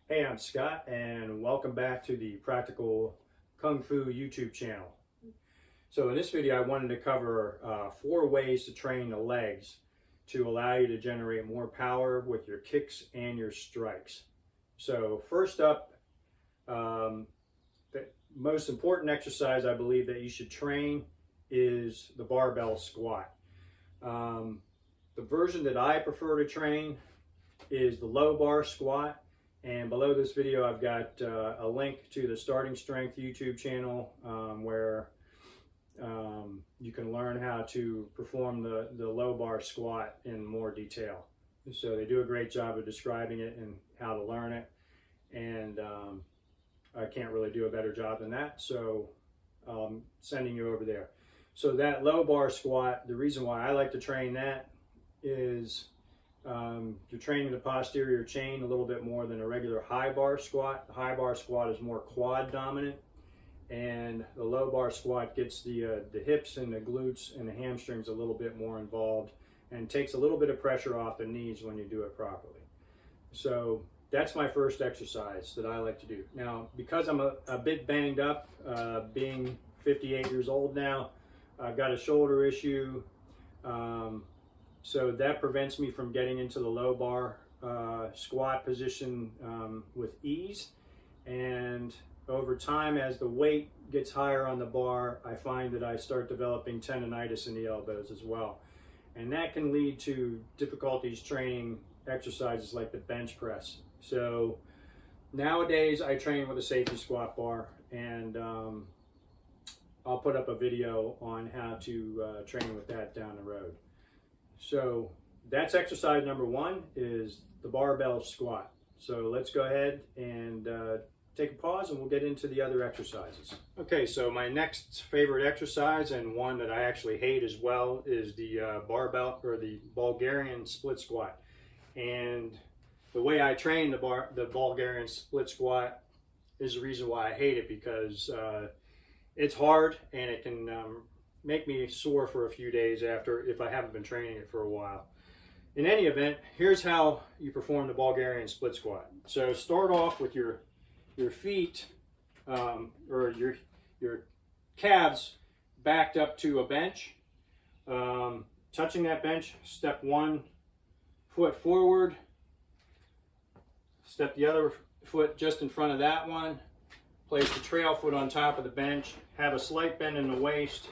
Hey, I'm Scott, and welcome back to the Practical Kung Fu YouTube channel. So in this video, I wanted to cover 4 ways to train the legs to allow you to generate more power with your kicks and your strikes. So first up, the most important exercise I believe that you should train is the barbell squat. The version that I prefer to train is the low bar squat. And below this video, I've got a link to the Starting Strength YouTube channel where you can learn how to perform the low bar squat in more detail. So they do a great job of describing it and how to learn it. And I can't really do a better job than that. So I'm sending you over there. So that low bar squat, the reason why I like to train that is you're training the posterior chain a little bit more than a regular high bar squat. The high bar squat is more quad dominant, and the low bar squat gets the hips and the glutes and the hamstrings a little bit more involved and takes a little bit of pressure off the knees when you do it properly. So that's my first exercise that I like to do. Now, because I'm a bit banged up, being 58 years old now, I've got a shoulder issue. So that prevents me from getting into the low bar squat position with ease. And over time, as the weight gets higher on the bar, I find that I start developing tendonitis in the elbows as well. And that can lead to difficulties training exercises like the bench press. So nowadays I train with a safety squat bar, and I'll put up a video on how to train with that down the road. So that's exercise number 1, is the barbell squat. So let's go ahead and take a pause and we'll get into the other exercises. Okay, so my next favorite exercise, and one that I actually hate as well, is the barbell or the Bulgarian split squat. And the way I train the Bulgarian split squat is the reason why I hate it, because it's hard and it can make me sore for a few days after if I haven't been training it for a while. In any event, here's how you perform the Bulgarian split squat. So start off with your feet or your calves backed up to a bench. Touching that bench, step 1 foot forward, step the other foot just in front of that one, place the trail foot on top of the bench, have a slight bend in the waist,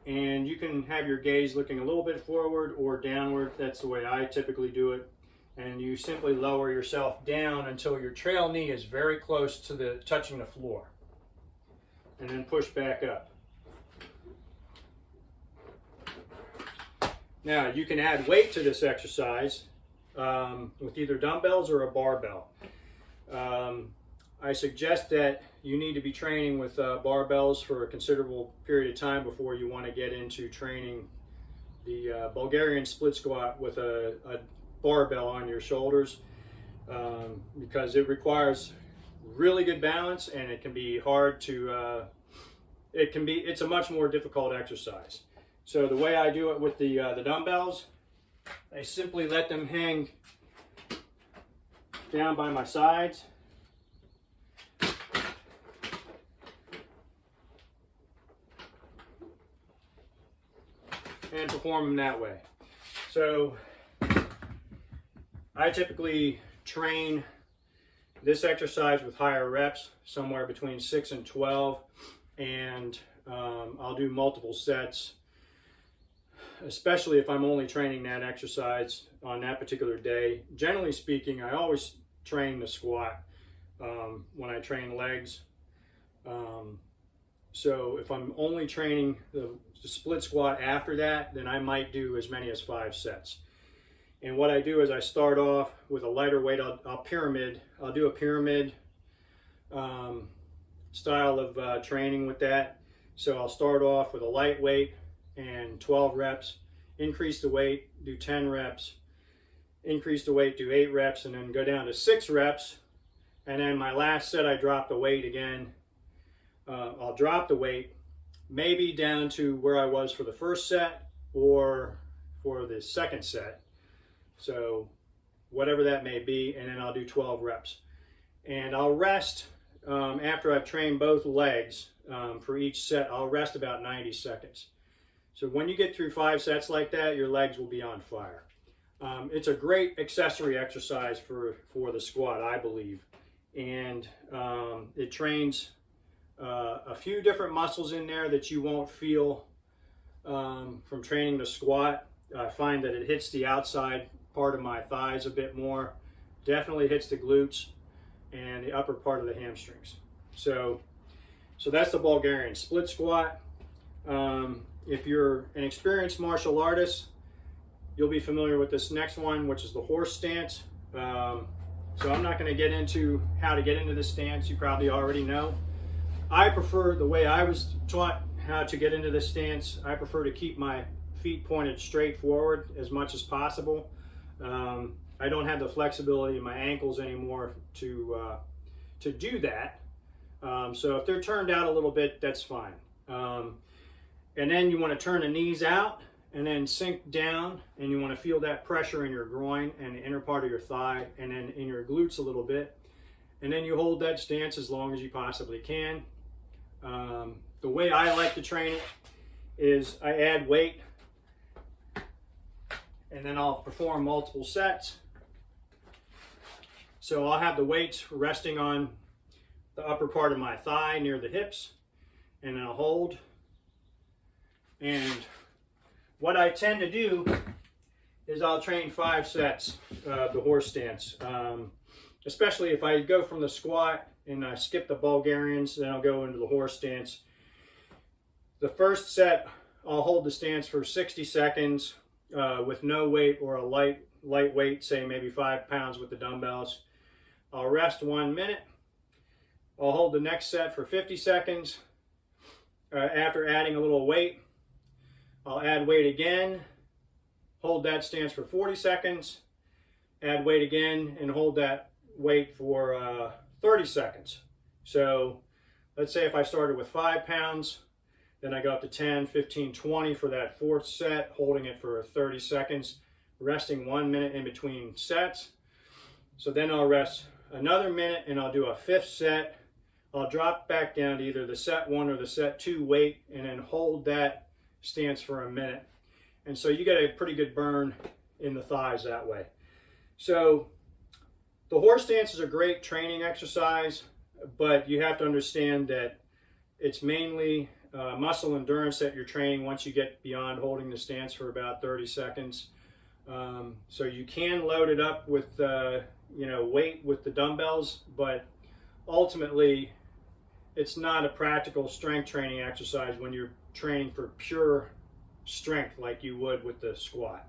and you can have your gaze looking a little bit forward or downward. That's the way I typically do it. And you simply lower yourself down until your trail knee is very close to touching the floor. And then push back up. Now you can add weight to this exercise with either dumbbells or a barbell. I suggest that you need to be training with barbells for a considerable period of time before you want to get into training the Bulgarian split squat with a barbell on your shoulders, because it requires really good balance, and it can be hard to, it's a much more difficult exercise. So the way I do it with the dumbbells, I simply let them hang down by my sides. And perform them that way. So I typically train this exercise with higher reps, somewhere between 6 and 12, and I'll do multiple sets, especially if I'm only training that exercise on that particular day. Generally speaking, I always train the squat when I train legs. So if I'm only training the split squat after that, then I might do as many as 5 sets. And what I do is I start off with a lighter weight. I'll pyramid. I'll do a pyramid style of training with that. So I'll start off with a light weight and 12 reps, increase the weight, do 10 reps, increase the weight, do 8 reps, and then go down to 6 reps. And then my last set, I drop the weight again. I'll drop the weight maybe down to where I was for the first set or for the second set. So whatever that may be, and then I'll do 12 reps. And I'll rest after I've trained both legs for each set. I'll rest about 90 seconds. So when you get through 5 sets like that, your legs will be on fire. It's a great accessory exercise for the squat, I believe. And it trains a few different muscles in there that you won't feel from training the squat. I find that it hits the outside part of my thighs a bit more. Definitely hits the glutes and the upper part of the hamstrings. So that's the Bulgarian split squat. If you're an experienced martial artist, you'll be familiar with this next one, which is the horse stance. So I'm not going to get into how to get into this stance. You probably already know. I prefer, the way I was taught how to get into this stance, I prefer to keep my feet pointed straight forward as much as possible. I don't have the flexibility in my ankles anymore to do that. So if they're turned out a little bit, that's fine. And then you want to turn the knees out and then sink down, and you want to feel that pressure in your groin and the inner part of your thigh and then in your glutes a little bit. And then you hold that stance as long as you possibly can. The way I like to train it is I add weight and then I'll perform multiple sets. So I'll have the weights resting on the upper part of my thigh near the hips, and I'll hold. And what I tend to do is I'll train 5 sets of the horse stance. Especially if I go from the squat and I skip the Bulgarians, then I'll go into the horse stance. The first set, I'll hold the stance for 60 seconds with no weight or a light weight, say maybe 5 pounds with the dumbbells. I'll rest 1 minute. I'll hold the next set for 50 seconds. After adding a little weight, I'll add weight again, hold that stance for 40 seconds, add weight again, and hold that weight for 30 seconds. So let's say if I started with 5 pounds, then I go up to 10, 15, 20 for that 4th set, holding it for 30 seconds, resting 1 minute in between sets. So then I'll rest another minute and I'll do a 5th set. I'll drop back down to either the set 1 or the set 2 weight and then hold that stance for a minute. And so you get a pretty good burn in the thighs that way. So the horse stance is a great training exercise, but you have to understand that it's mainly muscle endurance that you're training once you get beyond holding the stance for about 30 seconds. So you can load it up with weight with the dumbbells, but ultimately it's not a practical strength training exercise when you're training for pure strength like you would with the squat.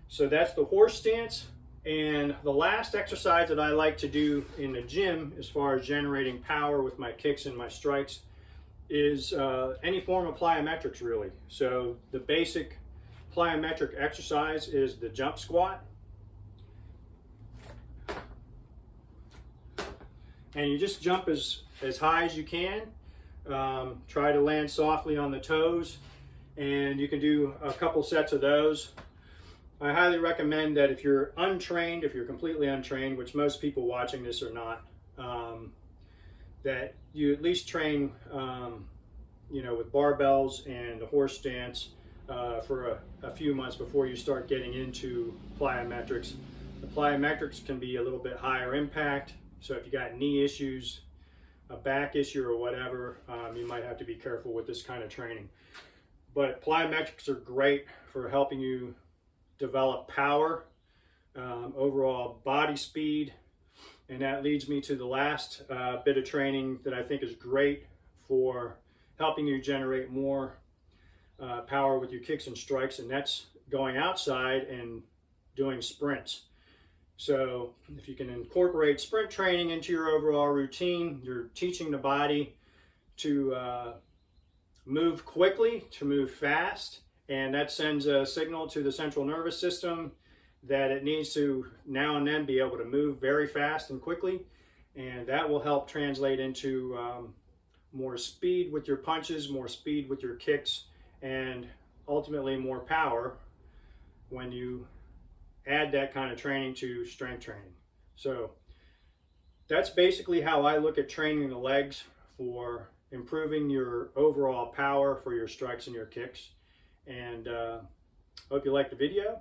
So that's the horse stance. And the last exercise that I like to do in the gym as far as generating power with my kicks and my strikes is any form of plyometrics, really. So the basic plyometric exercise is the jump squat. And you just jump as high as you can. Try to land softly on the toes, and you can do a couple sets of those. I highly recommend that if you're untrained, if you're completely untrained, which most people watching this are not, that you at least train with barbells and the horse stance for a few months before you start getting into plyometrics. The plyometrics can be a little bit higher impact, so if you got knee issues, a back issue or whatever, you might have to be careful with this kind of training. But plyometrics are great for helping you develop power, overall body speed, and that leads me to the last bit of training that I think is great for helping you generate more power with your kicks and strikes, and that's going outside and doing sprints. So if you can incorporate sprint training into your overall routine, you're teaching the body to move quickly, to move fast, and that sends a signal to the central nervous system that it needs to now and then be able to move very fast and quickly, and that will help translate into more speed with your punches, more speed with your kicks, and ultimately more power when you add that kind of training to strength training. So that's basically how I look at training the legs for improving your overall power for your strikes and your kicks. And hope you liked the video.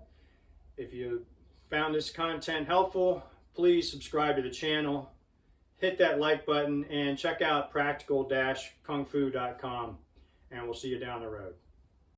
If you found this content helpful, please subscribe to the channel, hit that like button, and check out practical-kungfu.com, and we'll see you down the road.